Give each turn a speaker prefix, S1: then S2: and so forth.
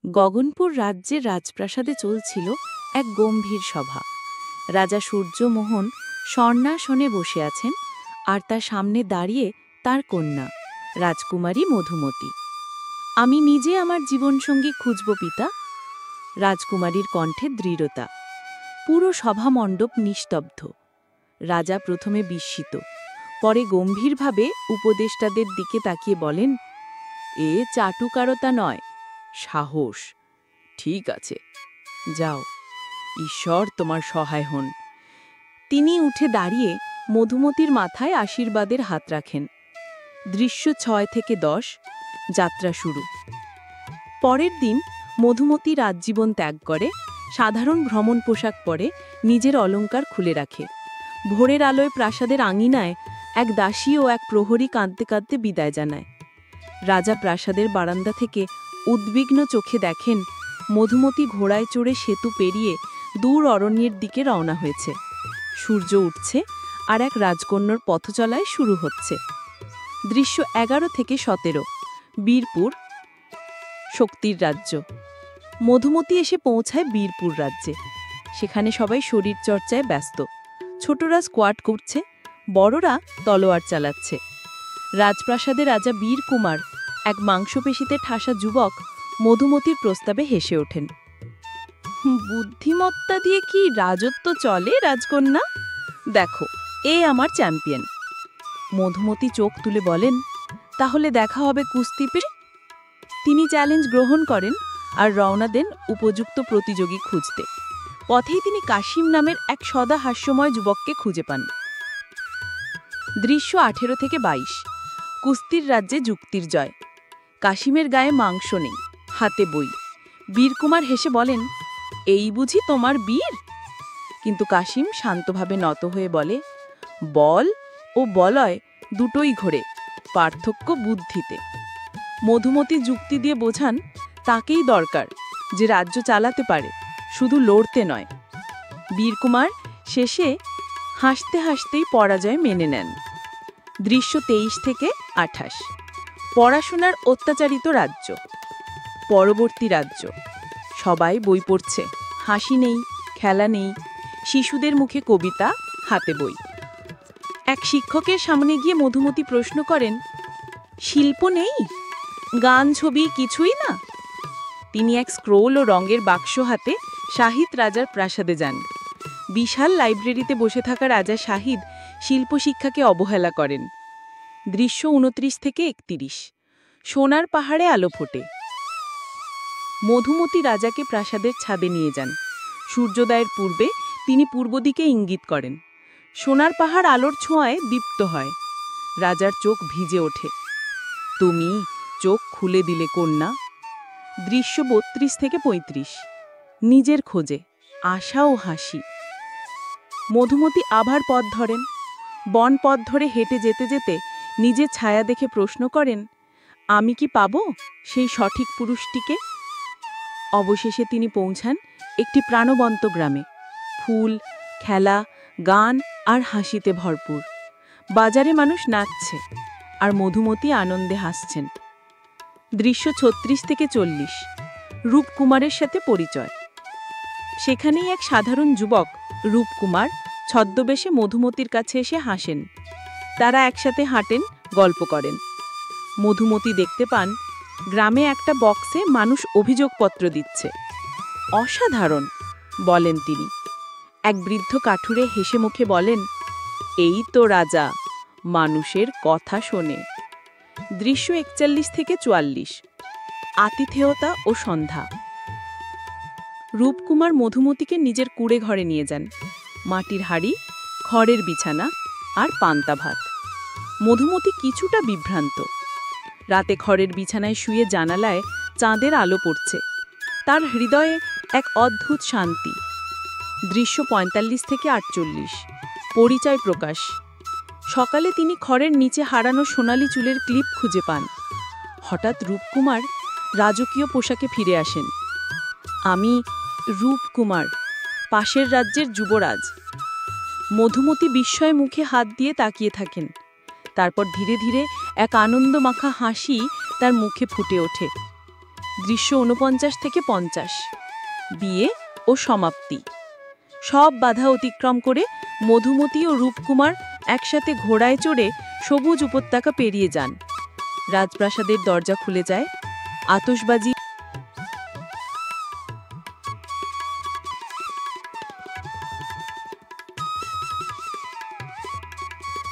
S1: গগনপুর রাজ্যের রাজপ্রাসাদে চলছিল এক গম্ভীর সভা। রাজা সূর্যমোহন স্বর্ণাসনে বসে আছেন, আর তার সামনে দাঁড়িয়ে তার কন্যা রাজকুমারী মধুমতি। আমি নিজে আমার জীবনসঙ্গী খুঁজব পিতা। রাজকুমারীর কণ্ঠে দৃঢ়তা। পুরো সভামণ্ডপ নিস্তব্ধ। রাজা প্রথমে বিস্মিত, পরে গম্ভীরভাবে উপদেষ্টাদের দিকে তাকিয়ে বলেন, এ চাটুকারতা নয়, সাহস। ঠিক আছে, যাও, ঈশ্বর তোমার সহায় হন। তিনি উঠে দাঁড়িয়ে মধুমতির মাথায় আশীর্বাদের হাত রাখেন। দৃশ্য ৬ থেকে ১০। যাত্রা শুরু। পরের দিন মধুমতি রাজজীবন ত্যাগ করে, সাধারণ ভ্রমণ পোশাক পরে, নিজের অলংকার খুলে রাখে। ভোরের আলোয় প্রাসাদের আঙিনায় এক দাসী ও এক প্রহরী কাঁদতে কাঁদতে বিদায় জানায়। রাজা প্রাসাদের বারান্দা থেকে উদ্বিগ্ন চোখে দেখেন মধুমতি ঘোড়ায় চড়ে সেতু পেরিয়ে দূর অরণ্যের দিকে রওনা হয়েছে। সূর্য উঠছে আর এক রাজকন্যার পথচলায় শুরু হচ্ছে। দৃশ্য ১১ থেকে ১৭। বীরপুর, শক্তির রাজ্য। মধুমতি এসে পৌঁছায় বীরপুর রাজ্যে। সেখানে সবাই শরীরচর্চায় ব্যস্ত। ছোটরা স্কোয়াট করছে, বড়রা তলোয়ার চালাচ্ছে। রাজপ্রাসাদে রাজা বীর কুমার, এক মাংসপেশিতে ঠাসা যুবক, মধুমতির প্রস্তাবে হেসে ওঠেন। বুদ্ধিমত্তা দিয়ে কি রাজত্ব চলে রাজকন্যা? দেখো, এ আমার চ্যাম্পিয়ন। মধুমতি চোখ তুলে বলেন, তাহলে দেখা হবে কুস্তিতে। তিনি চ্যালেঞ্জ গ্রহণ করেন আর রওনা দেন উপযুক্ত প্রতিযোগী খুঁজতে। পথেই তিনি কাশিম নামের এক সদা হাস্যময় যুবককে খুঁজে পান। দৃশ্য ১৮ থেকে ২২। কুস্তির রাজ্যে যুক্তির জয়। কাশিমের গায়ে মাংস নেই, হাতে বই। বীরকুমার হেসে বলেন, এই বুঝি তোমার বীর? কিন্তু কাশিম শান্তভাবে নত হয়ে বলে, বল ও বলয় দুটোই ঘোরে, পার্থক্য বুদ্ধিতে। মধুমতি যুক্তি দিয়ে বোঝান, তাকেই দরকার যে রাজ্য চালাতে পারে, শুধু লড়তে নয়। বীরকুমার শেষে হাসতে হাসতেই পরাজয় মেনে নেন। দৃশ্য ২৩ থেকে ২৮। পড়াশোনার অত্যাচারিত রাজ্য। পরবর্তী রাজ্য। সবাই বই পড়ছে, হাসি নেই, খেলা নেই। শিশুদের মুখে কবিতা, হাতে বই। এক শিক্ষকের সামনে গিয়ে মধুমতি প্রশ্ন করেন, শিল্প নেই? গান, ছবি কিছুই না? তিনি এক স্ক্রোল ও রঙের বাক্স হাতে শাহিদ রাজার প্রাসাদে যান। বিশাল লাইব্রেরিতে বসে থাকা রাজা শাহিদ শিল্প শিক্ষাকে অবহেলা করেন। দৃশ্য ২৯ থেকে ৩১। সোনার পাহাড়ে আলো ফোটে। মধুমতি রাজাকে প্রাসাদের ছাদে নিয়ে যান। সূর্যোদয়ের পূর্বে তিনি পূর্ব দিকে ইঙ্গিত করেন। সোনার পাহাড় আলোর ছোঁয়ায় দীপ্ত হয়। রাজার চোখ ভিজে ওঠে। তুমি চোখ খুলে দিলে কন্যা। দৃশ্য ৩২ থেকে ৩৫। নিজের খোঁজে, আশা ও হাসি। মধুমতি আবার পথ ধরেন। বন পথ ধরে হেঁটে যেতে যেতে নিজের ছায়া দেখে প্রশ্ন করেন, আমি কি পাবো সেই সঠিক পুরুষটিকে? অবশেষে তিনি পৌঁছান একটি প্রাণবন্ত গ্রামে। ফুল, খেলা, গান আর হাসিতে ভরপুর। বাজারে মানুষ নাচছে, আর মধুমতি আনন্দে হাসছেন। দৃশ্য ৩৬ থেকে ৪০। রূপকুমারের সাথে পরিচয়। সেখানেই এক সাধারণ যুবক রূপকুমার ছদ্মবেশে মধুমতির কাছে এসে হাসেন। তারা একসাথে হাঁটেন, গল্প করেন। মধুমতি দেখতে পান গ্রামে একটা বক্সে মানুষ অভিযোগপত্র দিচ্ছে। অসাধারণ, বলেন তিনি। এক বৃদ্ধ কাঠুরে হেসে মুখে বলেন, এই তো রাজা, মানুষের কথা শোনে। দৃশ্য ৪১ থেকে ৪৪। আতিথেয়তা ও সন্ধ্যা। রূপকুমার মধুমতিকে নিজের কুঁড়ে ঘরে নিয়ে যান। মাটির হাঁড়ি, খড়ের বিছানা আর পান্তা ভাত। মধুমতি কিছুটা বিভ্রান্ত। রাতে খড়ের বিছানায় শুয়ে জানালায় চাঁদের আলো পড়ছে। তার হৃদয়ে এক অদ্ভুত শান্তি। দৃশ্য ৪৫ থেকে ৪৮। পরিচয় প্রকাশ। সকালে তিনি খড়ের নিচে হারানো সোনালি চুলের ক্লিপ খুঁজে পান। হঠাৎ রূপকুমার রাজকীয় পোশাকে ফিরে আসেন। আমি রূপকুমার, পাশের রাজ্যের যুবরাজ। মধুমতি বিস্ময় মুখে হাত দিয়ে তাকিয়ে থাকেন। তারপর ধীরে ধীরে এক আনন্দমাখা হাসি তার মুখে ফুটে ওঠে। দৃশ্য ৪৯ থেকে ৫০। বিয়ে ও সমাপ্তি। সব বাধা অতিক্রম করে মধুমতি ও রূপকুমার একসাথে ঘোড়ায় চড়ে সবুজ উপত্যকা পেরিয়ে যান। রাজপ্রাসাদের দরজা খুলে যায়, আতশবাজি